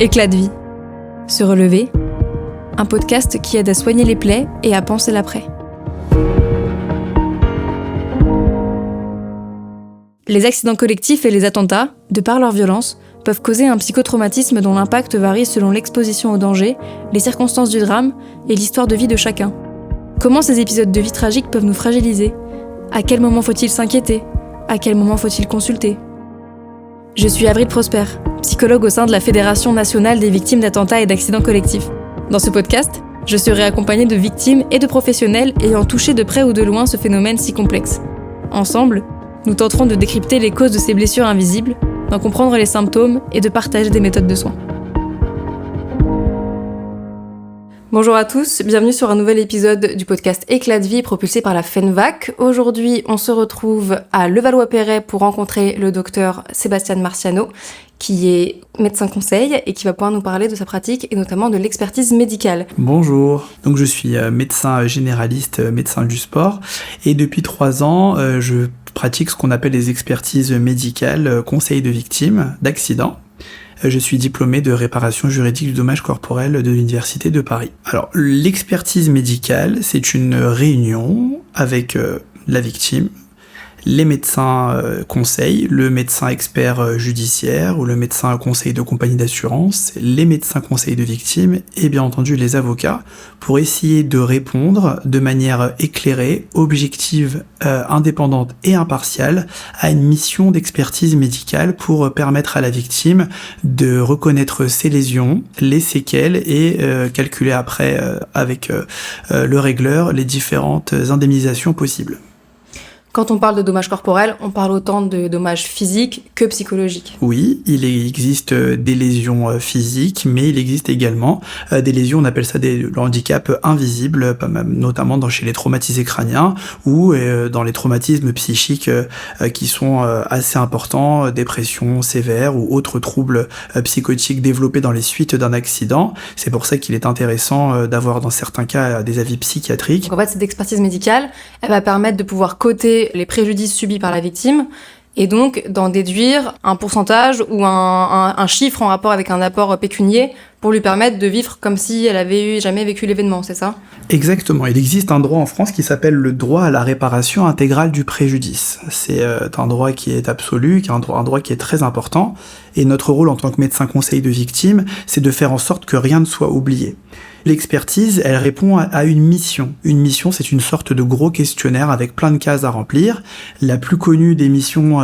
Éclat de vie. Se relever. Un podcast qui aide à soigner les plaies et à penser l'après. Les accidents collectifs et les attentats, de par leur violence, peuvent causer un psychotraumatisme dont l'impact varie selon l'exposition au danger, les circonstances du drame et l'histoire de vie de chacun. Comment ces épisodes de vie tragiques peuvent nous fragiliser ? À quel moment faut-il s'inquiéter ? À quel moment faut-il consulter ? Je suis Avril Prosper, psychologue au sein de la Fédération nationale des victimes d'attentats et d'accidents collectifs. Dans ce podcast, je serai accompagnée de victimes et de professionnels ayant touché de près ou de loin ce phénomène si complexe. Ensemble, nous tenterons de décrypter les causes de ces blessures invisibles, d'en comprendre les symptômes et de partager des méthodes de soins. Bonjour à tous, bienvenue sur un nouvel épisode du podcast Éclat de vie propulsé par la FENVAC. Aujourd'hui, on se retrouve à Levallois-Perret pour rencontrer le docteur Sébastien Marciano, qui est médecin conseil et qui va pouvoir nous parler de sa pratique et notamment de l'expertise médicale. Bonjour, donc je suis médecin généraliste, médecin du sport et depuis 3 ans, je pratique ce qu'on appelle les expertises médicales, conseil de victimes d'accidents. Je suis diplômé de réparation juridique du dommage corporel de l'Université de Paris. Alors, l'expertise médicale, c'est une réunion avec la victime, les médecins conseils, le médecin expert judiciaire ou le médecin conseil de compagnie d'assurance, les médecins conseils de victimes et bien entendu les avocats pour essayer de répondre de manière éclairée, objective, indépendante et impartiale à une mission d'expertise médicale pour permettre à la victime de reconnaître ses lésions, les séquelles et calculer après avec le régleur les différentes indemnisations possibles. Quand on parle de dommages corporels, on parle autant de dommages physiques que psychologiques. Oui, il existe des lésions physiques, mais il existe également des lésions, on appelle ça le handicap invisible, notamment chez les traumatisés crâniens ou dans les traumatismes psychiques qui sont assez importants, dépression sévère ou autres troubles psychotiques développés dans les suites d'un accident. C'est pour ça qu'il est intéressant d'avoir dans certains cas des avis psychiatriques. Donc en fait, cette expertise médicale, elle va permettre de pouvoir coter les préjudices subis par la victime et donc d'en déduire un pourcentage ou un chiffre en rapport avec un apport pécunier pour lui permettre de vivre comme si elle avait jamais vécu l'événement, c'est ça ? Exactement. Il existe un droit en France qui s'appelle le droit à la réparation intégrale du préjudice. C'est un droit qui est absolu, qui est un droit qui est très important. Et notre rôle en tant que médecin conseil de victime, c'est de faire en sorte que rien ne soit oublié. L'expertise, elle répond à une mission. Une mission, c'est une sorte de gros questionnaire avec plein de cases à remplir. La plus connue des missions,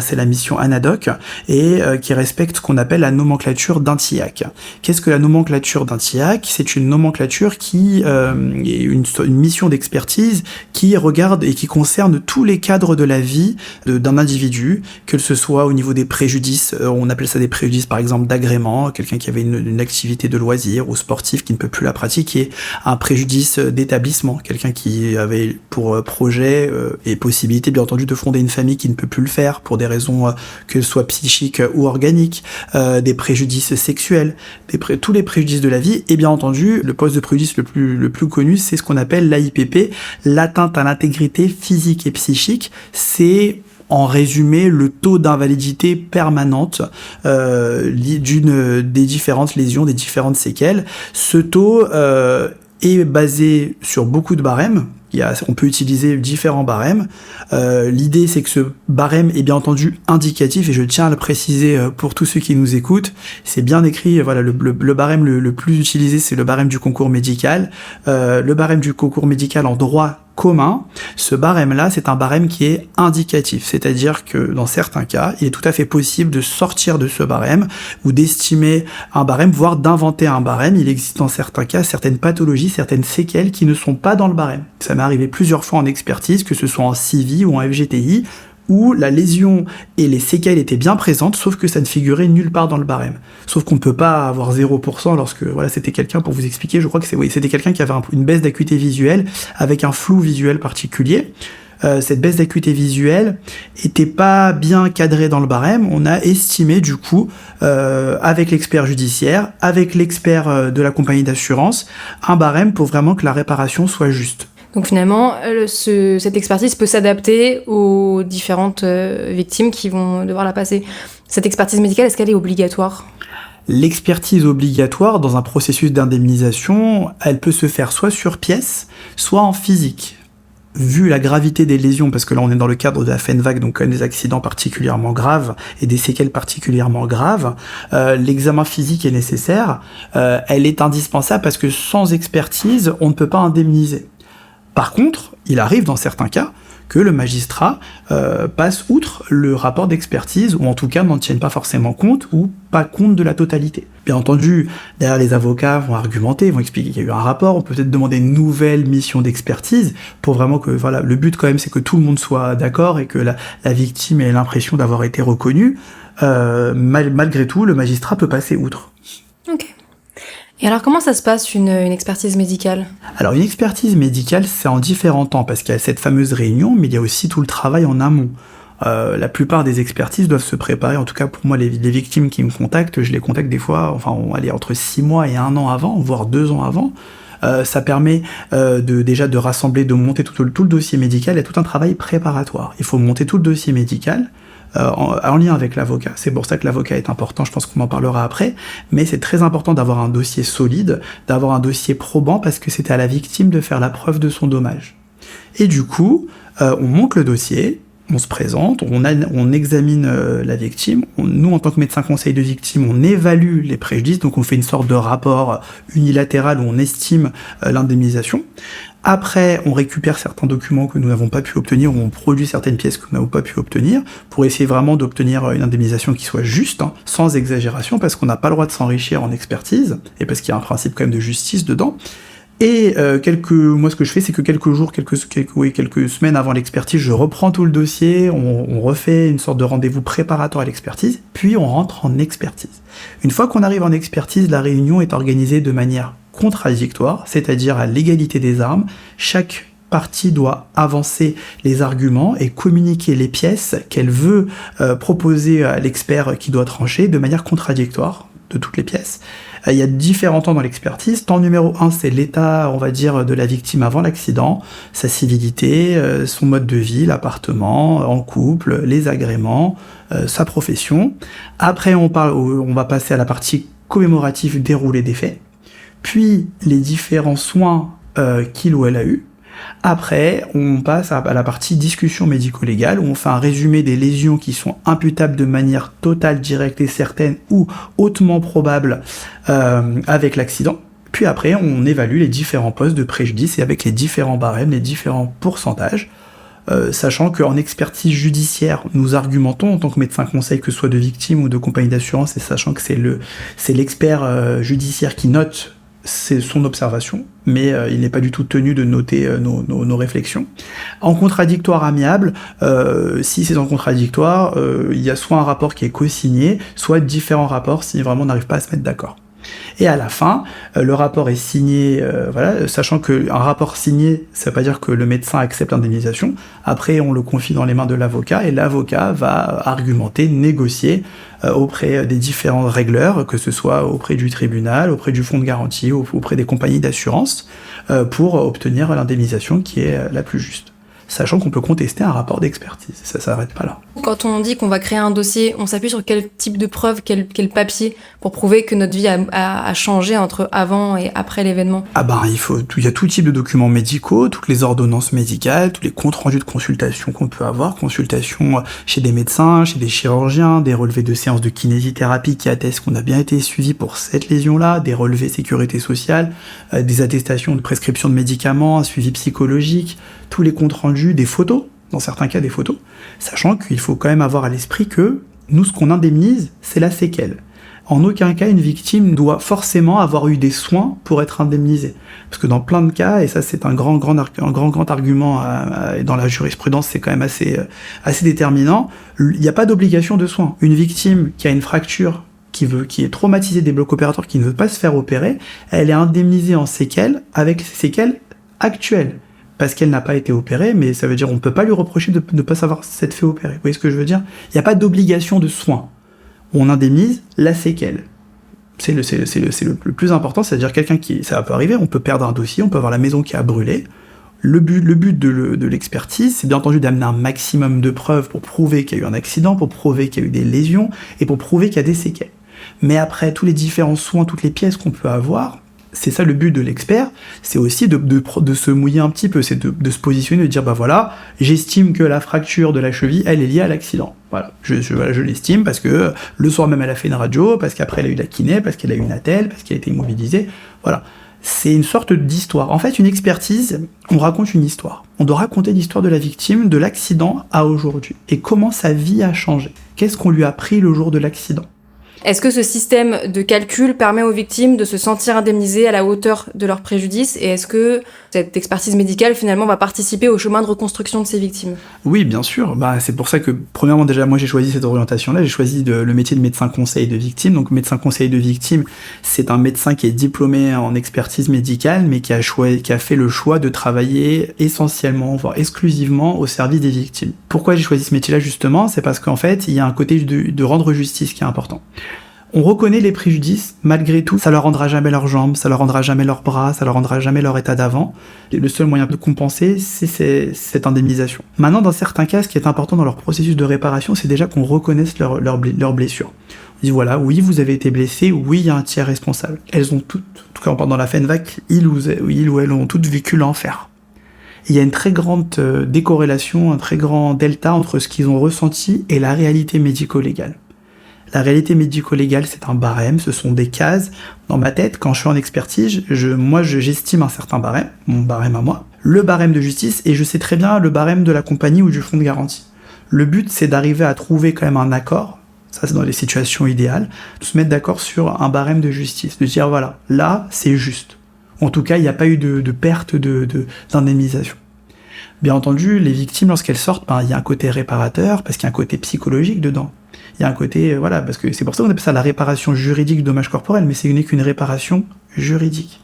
c'est la mission ANADOC et qui respecte ce qu'on appelle la nomenclature d'un TIAC. Qu'est-ce que la nomenclature d'un TIAC ? C'est une nomenclature qui est une mission d'expertise qui regarde et qui concerne tous les cadres de la vie d'un individu, que ce soit au niveau des préjudices, on appelle ça des préjudices par exemple d'agrément, quelqu'un qui avait une activité de loisir ou sportif qui ne peut plus la pratiquer, un préjudice d'établissement, quelqu'un qui avait pour projet et possibilité bien entendu de fonder une famille qui ne peut plus le faire pour des raisons que ce soit psychiques ou organiques, des préjudices sexuels, tous les préjudices de la vie, et bien entendu le poste de préjudice le plus connu, c'est ce qu'on appelle l'AIPP, l'atteinte à l'intégrité physique et psychique. C'est en résumé le taux d'invalidité permanente des différentes lésions, des différentes séquelles. Ce taux est basé sur beaucoup de barèmes. On peut utiliser différents barèmes. L'idée, c'est que ce barème est bien entendu indicatif, et je tiens à le préciser pour tous ceux qui nous écoutent. C'est bien écrit, le barème le plus utilisé, c'est le barème du concours médical. Le barème du concours médical en droit commun, ce barème-là, c'est un barème qui est indicatif, c'est-à-dire que dans certains cas, il est tout à fait possible de sortir de ce barème ou d'estimer un barème, voire d'inventer un barème. Il existe dans certains cas certaines pathologies, certaines séquelles qui ne sont pas dans le barème. Ça m'est arrivé plusieurs fois en expertise, que ce soit en CIVI ou en FGTI, où la lésion et les séquelles étaient bien présentes, sauf que ça ne figurait nulle part dans le barème. Sauf qu'on ne peut pas avoir 0% lorsque, c'était quelqu'un, pour vous expliquer, je crois que c'était quelqu'un qui avait une baisse d'acuité visuelle avec un flou visuel particulier. Cette baisse d'acuité visuelle était pas bien cadrée dans le barème. On a estimé du coup, avec l'expert judiciaire, avec l'expert de la compagnie d'assurance, un barème pour vraiment que la réparation soit juste. Donc finalement, cette expertise peut s'adapter aux différentes victimes qui vont devoir la passer. Cette expertise médicale, est-ce qu'elle est obligatoire ? L'expertise obligatoire dans un processus d'indemnisation, elle peut se faire soit sur pièce, soit en physique. Vu la gravité des lésions, parce que là on est dans le cadre de la FENVAC, donc quand même des accidents particulièrement graves et des séquelles particulièrement graves, l'examen physique est nécessaire, elle est indispensable parce que sans expertise, on ne peut pas indemniser. Par contre, il arrive dans certains cas que le magistrat passe outre le rapport d'expertise, ou en tout cas n'en tienne pas forcément compte, ou pas compte de la totalité. Bien entendu, derrière les avocats vont argumenter, vont expliquer qu'il y a eu un rapport, on peut peut-être demander une nouvelle mission d'expertise, pour vraiment que, voilà, le but quand même c'est que tout le monde soit d'accord et que la victime ait l'impression d'avoir été reconnue. Malgré tout, le magistrat peut passer outre. Ok. Et alors, comment ça se passe une expertise médicale ? Alors, une expertise médicale, c'est en différents temps, parce qu'il y a cette fameuse réunion, mais il y a aussi tout le travail en amont. La plupart des expertises doivent se préparer, en tout cas pour moi, les victimes qui me contactent, je les contacte des fois, entre 6 mois et 1 an avant, voire 2 ans avant. Ça permet déjà de rassembler, de monter tout le dossier médical, il y a tout un travail préparatoire. Il faut monter tout le dossier médical, en lien avec l'avocat. C'est pour ça que l'avocat est important, je pense qu'on en parlera après, mais c'est très important d'avoir un dossier solide, d'avoir un dossier probant, parce que c'est à la victime de faire la preuve de son dommage. Et du coup, on monte le dossier, on se présente, on examine la victime, nous en tant que médecin conseil de victime, on évalue les préjudices, donc on fait une sorte de rapport unilatéral où on estime l'indemnisation. Après, on récupère certains documents que nous n'avons pas pu obtenir, ou on produit certaines pièces que nous n'avons pas pu obtenir, pour essayer vraiment d'obtenir une indemnisation qui soit juste, sans exagération, parce qu'on n'a pas le droit de s'enrichir en expertise, et parce qu'il y a un principe quand même de justice dedans. Et moi ce que je fais, c'est que quelques semaines avant l'expertise, je reprends tout le dossier, on refait une sorte de rendez-vous préparatoire à l'expertise, puis on rentre en expertise. Une fois qu'on arrive en expertise, la réunion est organisée de manière contradictoire, c'est-à-dire à l'égalité des armes. Chaque partie doit avancer les arguments et communiquer les pièces qu'elle veut proposer à l'expert qui doit trancher de manière contradictoire de toutes les pièces. Il y a différents temps dans l'expertise. Temps numéro 1, c'est l'état, on va dire, de la victime avant l'accident, sa civilité, son mode de vie, l'appartement, en couple, les agréments, sa profession. Après, on va passer à la partie commémorative, déroulé des faits. Puis, les différents soins qu'il ou elle a eus. Après, on passe à la partie discussion médico-légale, où on fait un résumé des lésions qui sont imputables de manière totale, directe et certaine, ou hautement probable avec l'accident. Puis après, on évalue les différents postes de préjudice, et avec les différents barèmes, les différents pourcentages, sachant qu'en expertise judiciaire, nous argumentons en tant que médecin conseil, que ce soit de victime ou de compagnie d'assurance, et sachant que c'est l'expert judiciaire qui note c'est son observation, mais il n'est pas du tout tenu de noter nos réflexions. En contradictoire amiable, si c'est en contradictoire, il y a soit un rapport qui est co-signé, soit différents rapports si vraiment on n'arrive pas à se mettre d'accord. Et à la fin, le rapport est signé, sachant qu'un rapport signé, ça veut pas dire que le médecin accepte l'indemnisation. Après, on le confie dans les mains de l'avocat, et l'avocat va argumenter, négocier auprès des différents régleurs, que ce soit auprès du tribunal, auprès du fonds de garantie, auprès des compagnies d'assurance, pour obtenir l'indemnisation qui est la plus juste. Sachant qu'on peut contester un rapport d'expertise, ça s'arrête pas là. Quand on dit qu'on va créer un dossier, on s'appuie sur quel type de preuve, quel papier, pour prouver que notre vie a changé entre avant et après l'événement ? Il y a tout type de documents médicaux, toutes les ordonnances médicales, tous les comptes rendus de consultation qu'on peut avoir, consultation chez des médecins, chez des chirurgiens, des relevés de séances de kinésithérapie qui attestent qu'on a bien été suivi pour cette lésion-là, des relevés sécurité sociale, des attestations de prescription de médicaments, un suivi psychologique, tous les comptes rendus, des photos, dans certains cas des photos, sachant qu'il faut quand même avoir à l'esprit que nous, ce qu'on indemnise, c'est la séquelle. En aucun cas, une victime doit forcément avoir eu des soins pour être indemnisée. Parce que dans plein de cas, et ça c'est un grand argument dans la jurisprudence, c'est quand même assez déterminant, il n'y a pas d'obligation de soins. Une victime qui a une fracture, qui est traumatisée des blocs opératoires, qui ne veut pas se faire opérer, elle est indemnisée en séquelles avec ses séquelles actuelles. Parce qu'elle n'a pas été opérée, mais ça veut dire qu'on ne peut pas lui reprocher de ne pas savoir s'être fait opérer. Vous voyez ce que je veux dire ? Il n'y a pas d'obligation de soins. On indemnise la séquelle. C'est le plus important, c'est-à-dire ça peut arriver, on peut perdre un dossier, on peut avoir la maison qui a brûlé. Le but de l'expertise, c'est bien entendu d'amener un maximum de preuves pour prouver qu'il y a eu un accident, pour prouver qu'il y a eu des lésions, et pour prouver qu'il y a des séquelles. Mais après, tous les différents soins, toutes les pièces qu'on peut avoir, c'est ça le but de l'expert, c'est aussi de se mouiller un petit peu, c'est de se positionner, de dire, bah voilà, j'estime que la fracture de la cheville, elle est liée à l'accident. Voilà, je l'estime parce que le soir même, elle a fait une radio, parce qu'après, elle a eu la kiné, parce qu'elle a eu une attelle, parce qu'elle a été immobilisée. Voilà. C'est une sorte d'histoire. En fait, une expertise, on raconte une histoire. On doit raconter l'histoire de la victime, de l'accident à aujourd'hui. Et comment sa vie a changé. Qu'est-ce qu'on lui a appris le jour de l'accident. Est-ce que ce système de calcul permet aux victimes de se sentir indemnisées à la hauteur de leur préjudice, et est-ce que cette expertise médicale finalement va participer au chemin de reconstruction de ces victimes ? Oui, bien sûr. C'est pour ça que, premièrement, déjà, moi j'ai choisi cette orientation-là. J'ai choisi le métier de médecin conseil de victime. Donc, médecin conseil de victime, c'est un médecin qui est diplômé en expertise médicale, mais qui a fait le choix de travailler essentiellement, voire exclusivement au service des victimes. Pourquoi j'ai choisi ce métier-là, justement ? C'est parce qu'en fait, il y a un côté de rendre justice qui est important. On reconnaît les préjudices, malgré tout, ça leur rendra jamais leurs jambes, ça leur rendra jamais leurs bras, ça leur rendra jamais leur état d'avant. Et le seul moyen de compenser, c'est cette indemnisation. Maintenant, dans certains cas, ce qui est important dans leur processus de réparation, c'est déjà qu'on reconnaisse leurs blessures. On dit voilà, oui, vous avez été blessé, oui, il y a un tiers responsable. Elles ont toutes, en tout cas pendant la FENVAC, ils ou elles ont toutes vécu l'enfer. Il y a une très grande décorrélation, un très grand delta entre ce qu'ils ont ressenti et la réalité médico-légale. La réalité médico-légale, c'est un barème, ce sont des cases. Dans ma tête, quand je suis en expertise, j'estime un certain barème, mon barème à moi, le barème de justice, et je sais très bien le barème de la compagnie ou du fonds de garantie. Le but, c'est d'arriver à trouver quand même un accord, ça c'est dans les situations idéales, de se mettre d'accord sur un barème de justice, de dire voilà, là, c'est juste. En tout cas, il n'y a pas eu de perte d'indemnisation. Bien entendu, les victimes, lorsqu'elles sortent, il y a un côté réparateur, parce qu'il y a un côté psychologique dedans. Il y a un côté, parce que c'est pour ça qu'on appelle ça la réparation juridique du dommage corporel, mais ce n'est qu'une réparation juridique.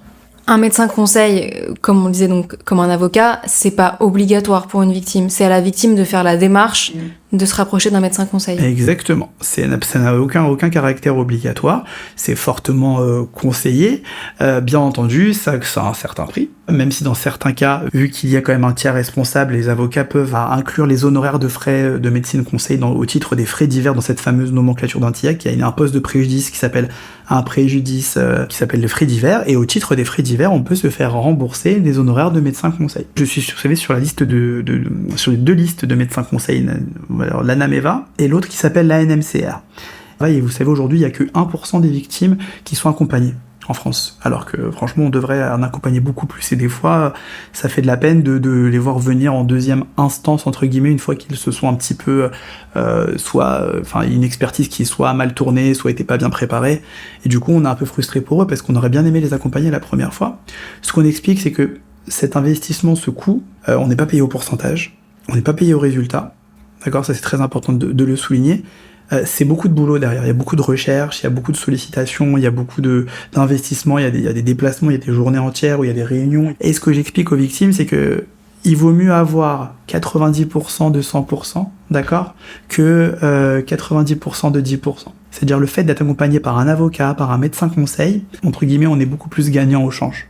Un médecin conseil, comme on disait donc, comme un avocat, c'est pas obligatoire pour une victime. C'est à la victime de faire la démarche de se rapprocher d'un médecin conseil. Exactement. Ça n'a aucun caractère obligatoire. C'est fortement conseillé. Bien entendu, ça a un certain prix. Même si dans certains cas, vu qu'il y a quand même un tiers responsable, les avocats peuvent inclure les honoraires de frais de médecine conseil au titre des frais divers dans cette fameuse nomenclature d'Antillac. Il y a un poste de préjudice qui s'appelle un préjudice qui s'appelle les frais divers, et au titre des frais divers, on peut se faire rembourser des honoraires de médecin conseil. Je suis sur la liste sur les deux listes de médecins conseil, l'ANAMEVA et l'autre qui s'appelle l'ANMCR. Et vous savez, aujourd'hui, il n'y a que 1% des victimes qui sont accompagnées en France, alors que franchement on devrait en accompagner beaucoup plus, et des fois ça fait de la peine de les voir venir en deuxième instance entre guillemets, une fois qu'ils se sont un petit peu une expertise qui soit mal tournée, soit était pas bien préparée, et du coup on est un peu frustré pour eux parce qu'on aurait bien aimé les accompagner la première fois. Ce qu'on explique, c'est que cet investissement, ce coût, on n'est pas payé au pourcentage, on n'est pas payé au résultat, d'accord, ça c'est très important de le souligner. C'est beaucoup de boulot derrière, il y a beaucoup de recherches, il y a beaucoup de sollicitations, il y a beaucoup d'investissements, il y a des déplacements, il y a des journées entières où il y a des réunions. Et ce que j'explique aux victimes, c'est que il vaut mieux avoir 90% de 100%, d'accord, que 90% de 10%. C'est-à-dire le fait d'être accompagné par un avocat, par un médecin conseil, entre guillemets, on est beaucoup plus gagnant au change.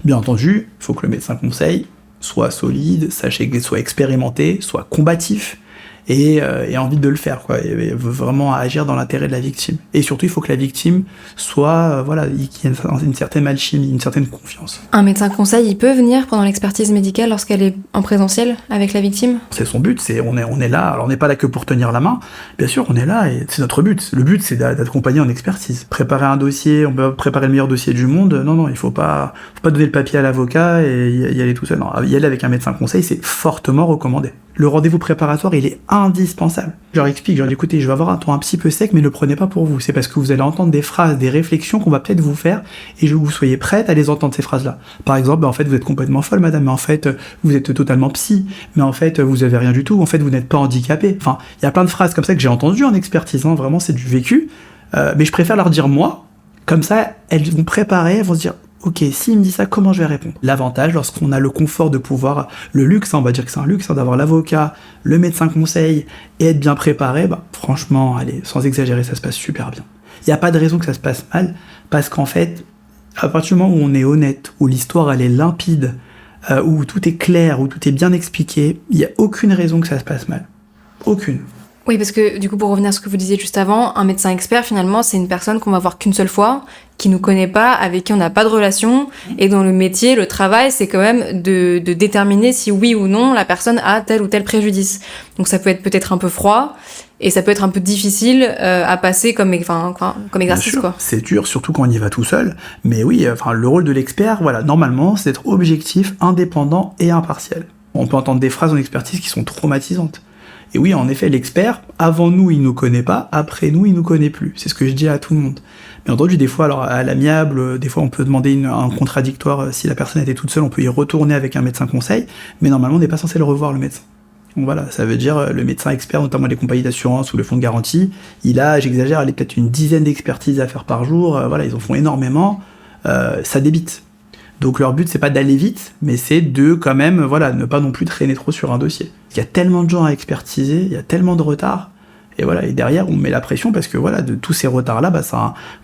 Bien entendu, il faut que le médecin conseil soit solide, soit expérimenté, soit combatif, et envie de le faire, quoi, et vraiment agir dans l'intérêt de la victime. Et surtout, il faut que la victime soit, qu'il y ait une certaine alchimie, une certaine confiance. Un médecin conseil, il peut venir pendant l'expertise médicale lorsqu'elle est en présentiel avec la victime ? C'est son but, on est là, alors on n'est pas là que pour tenir la main, bien sûr, on est là, et c'est notre but. Le but, c'est d'accompagner en expertise. Préparer un dossier, on peut préparer le meilleur dossier du monde, non, il faut pas donner le papier à l'avocat et y aller tout seul. Non, y aller avec un médecin conseil, c'est fortement recommandé. Le rendez-vous préparatoire, il est indispensable. Je leur explique, écoutez, je vais avoir un ton un petit peu sec, mais ne le prenez pas pour vous. C'est parce que vous allez entendre des phrases, des réflexions qu'on va peut-être vous faire, et je veux que vous soyez prête à les entendre, ces phrases-là. Par exemple, en fait, vous êtes complètement folle, madame, mais en fait, vous êtes totalement psy, mais en fait, vous avez rien du tout, en fait, vous n'êtes pas handicapé. Enfin, il y a plein de phrases comme ça que j'ai entendues en expertise, vraiment, c'est du vécu, mais je préfère leur dire moi, comme ça, elles vont préparer, elles vont se dire, ok, s'il me dit ça, comment je vais répondre ? L'avantage, lorsqu'on a le confort de pouvoir, le luxe, on va dire que c'est un luxe, d'avoir l'avocat, le médecin conseil et être bien préparé, franchement, allez, sans exagérer, ça se passe super bien. Il n'y a pas de raison que ça se passe mal, parce qu'en fait, à partir du moment où on est honnête, où l'histoire elle est limpide, où tout est clair, où tout est bien expliqué, il n'y a aucune raison que ça se passe mal. Aucune. Oui, parce que du coup, pour revenir à ce que vous disiez juste avant, un médecin expert, finalement, c'est une personne qu'on va voir qu'une seule fois, qui nous connaît pas, avec qui on n'a pas de relation, et dont le métier, le travail, c'est quand même de déterminer si oui ou non la personne a tel ou tel préjudice. Donc ça peut être peut-être un peu froid, et ça peut être un peu difficile à passer comme exercice, Bien sûr, quoi. c'est dur, surtout quand on y va tout seul. Mais oui, le rôle de l'expert, voilà, normalement, c'est d'être objectif, indépendant et impartial. On peut entendre des phrases en expertise qui sont traumatisantes. Et oui, en effet, l'expert, avant nous, il nous connaît pas, après nous, il nous connaît plus. C'est ce que je dis à tout le monde. Mais entendu, des fois, alors à l'amiable, des fois, on peut demander un contradictoire. Si la personne était toute seule, on peut y retourner avec un médecin conseil. Mais normalement, on n'est pas censé le revoir, le médecin. Donc voilà, ça veut dire le médecin expert, notamment les compagnies d'assurance ou le fonds de garantie, il a, j'exagère, il a peut-être une dizaine d'expertises à faire par jour. Voilà, ils en font énormément. Ça débite. Donc leur but, c'est pas d'aller vite, mais c'est de quand même, voilà, ne pas non plus traîner trop sur un dossier. Il y a tellement de gens à expertiser, il y a tellement de retards, et voilà, et derrière, on met la pression parce que voilà, de tous ces retards-là,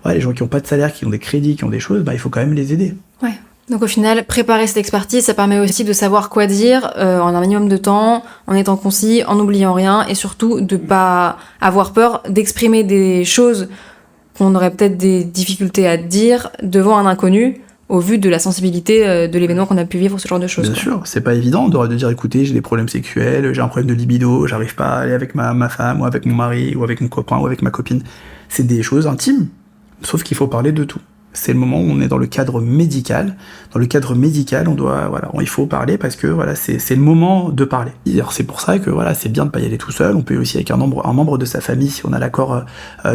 les gens qui ont pas de salaire, qui ont des crédits, qui ont des choses, il faut quand même les aider. Ouais. Donc au final, préparer cette expertise, ça permet aussi de savoir quoi dire en un minimum de temps, en étant concis, en n'oubliant rien, et surtout de pas avoir peur d'exprimer des choses qu'on aurait peut-être des difficultés à dire devant un inconnu, au vu de la sensibilité de l'événement qu'on a pu vivre, ce genre de choses. Bien sûr, c'est pas évident de dire écoutez, j'ai des problèmes sexuels, j'ai un problème de libido, j'arrive pas à aller avec ma femme, ou avec mon mari, ou avec mon copain, ou avec ma copine. C'est des choses intimes, sauf qu'il faut parler de tout. C'est le moment où on est dans le cadre médical. Dans le cadre médical, il faut parler parce que c'est le moment de parler. Alors c'est pour ça que c'est bien de pas y aller tout seul. On peut aussi avec un membre de sa famille si on a l'accord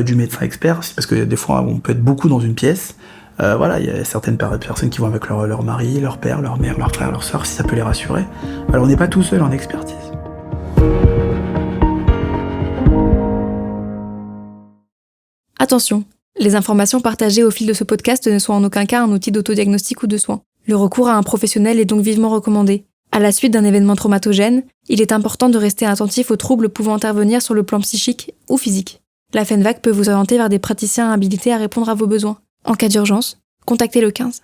du médecin expert, parce que des fois on peut être beaucoup dans une pièce. Il y a certaines personnes qui vont avec leur mari, leur père, leur mère, leur frère, leur soeur, si ça peut les rassurer. Alors on n'est pas tout seul en expertise. Attention, les informations partagées au fil de ce podcast ne sont en aucun cas un outil d'autodiagnostic ou de soin. Le recours à un professionnel est donc vivement recommandé. À la suite d'un événement traumatogène, il est important de rester attentif aux troubles pouvant intervenir sur le plan psychique ou physique. La FENVAC peut vous orienter vers des praticiens habilités à répondre à vos besoins. En cas d'urgence, contactez le 15.